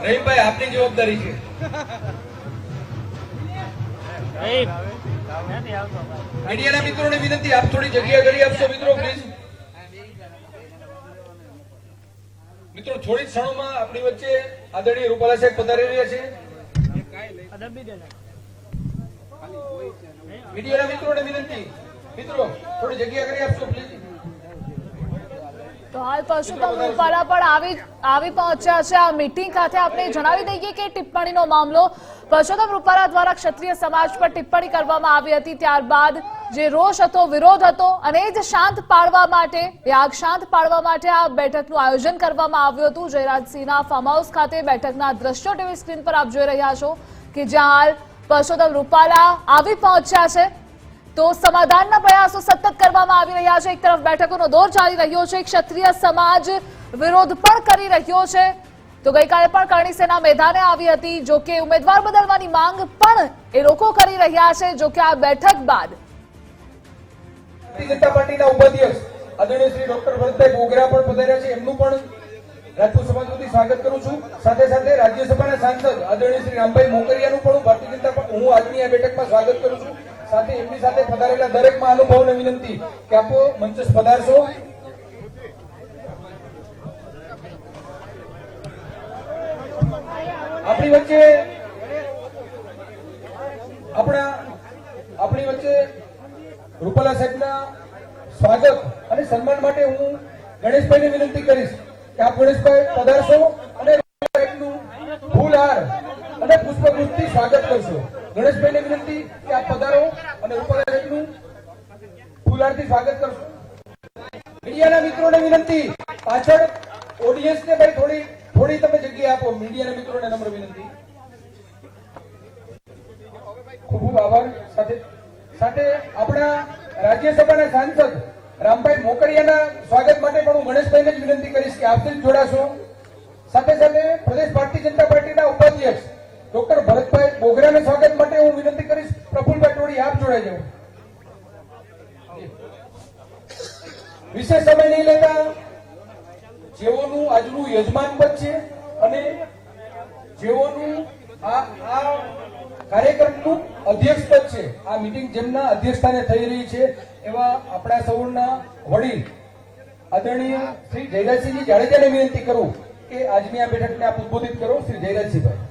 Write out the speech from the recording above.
રહીમભાઈ આપની જવાબદારી છે। મીડિયાના મિત્રોને વિનંતી, આપ થોડી જગ્યા કરી આપશો મિત્રો પ્લીઝ। મિત્રો થોડી ક્ષણોમાં આપણી વચ્ચે આદરણીય રૂપાલા સાહેબ પધારી રહ્યા છે। મીડિયાના મિત્રોને વિનંતી, મિત્રો થોડી જગ્યા કરી આપશો પ્લીઝ। તો હાલ પરસોત્તમ રૂપાલા પણ આવી પહોંચ્યા છે આ મીટિંગ ખાતે। આપણે જણાવી દઈએ કે ટિપ્પણીનો મામલો પરસોત્તમ રૂપાલા દ્વારા ક્ષત્રિય સમાજ પર ટિપ્પણી કરવામાં આવી હતી। ત્યારબાદ જે રોષ હતો, વિરોધ હતો અને એ જ શાંત પાડવા માટે, આગ શાંત પાડવા માટે આ બેઠકનું આયોજન કરવામાં આવ્યું હતું। જયરાજસિંહના ફાર્મ હાઉસ ખાતે બેઠકના દ્રશ્યો ટીવી સ્ક્રીન પર આપ જોઈ રહ્યા છો કે જ્યાં હાલ પરસોત્તમ રૂપાલા આવી પહોંચ્યા છે। તો સમાધાનના પ્રયાસો સતત કરવામાં આવી રહ્યા છે। એક તરફ બેઠકોનો દોર ચાલી રહ્યો છે, ક્ષત્રિય સમાજ વિરોધ પણ કરી રહ્યો છે। તો ગઈકાલે પણ કરણી સેના મેદાને આવી હતી, જો કે ઉમેદવાર બદલવાની માંગ પણ એ લોકો કરી રહ્યા છે। જો કે આ બેઠક બાદ ભારતીય જનતા પાર્ટીના ઉપાધ્યક્ષ આદરણીય શ્રી ડોક્ટર ભરતભાઈ બોગરા પણ પધાર્યા છે, એમનું પણ રાજપૂત સમાજ વતી સ્વાગત કરું છું। સાથે સાથે રાજ્યસભાના સાંસદ આદરણીય શ્રી રામભાઈ મોકરિયાનું પણ ભારતીય જનતા હું આજની આ બેઠકમાં સ્વાગત કરું છું। સાથે એમની સાથે પધારેલા દરેક મહાનુભાવોને વિનંતી કે આપો મંચ પધારશો। આપણી વચ્ચે રૂપાલા સાહેબના સ્વાગત અને સન્માન માટે હું ગણેશભાઈને વિનંતી કરીશ કે આપ ગણેશભાઈ પધારશો અને ફૂલહાર અને પુષ્પગુચ્છથી સ્વાગત કરશો। ગણેશભાઈને વિનંતી કે આપ પધારો અને રૂપાલા સાહેબનું ફૂલહારથી સ્વાગત કરશો। મીડિયાના મિત્રોને વિનંતી, પાછળ ઓડિયન્સને ભાઈ થોડી તમે જગ્યા આપો। મીડિયાના મિત્રોને નમ્ર વિનંતી। ખૂબ ખૂબ આભાર। સાથે આપણા રાજ્યસભાના સાંસદ રામભાઈ મોકરિયાના સ્વાગત માટે પણ હું ગણેશભાઈને જ વિનંતી કરીશ કે આપથી જ જોડાશો। સાથે સાથે પ્રદેશ ભારતીય જનતા પાર્ટીના ઉપાધ્યક્ષ ડોક્ટર ભરતભાઈ બોગરાના સ્વાગત માટે હું વિનંતી કરીશ પ્રફુલભાઈ ટોડી આપ જોડાઈ જાઓ। વિશેષ સમય નહીં લેતા, જેઓનું આજનું યજમાન પદ છે અને જેઓનું આ કાર્યક્રમનું અધ્યક્ષ પદ છે, આ મીટિંગ જેમના અધ્યક્ષસ્થાને થઈ રહી છે એવા આપણા સૌના વડીલ આદરણીય શ્રી જયરાજસિંહજી જાડેજાને વિનંતી કરું કે આજની આ બેઠકને આપ ઉદ્બોધિત કરો। શ્રી જયરાજસિંહભાઈ।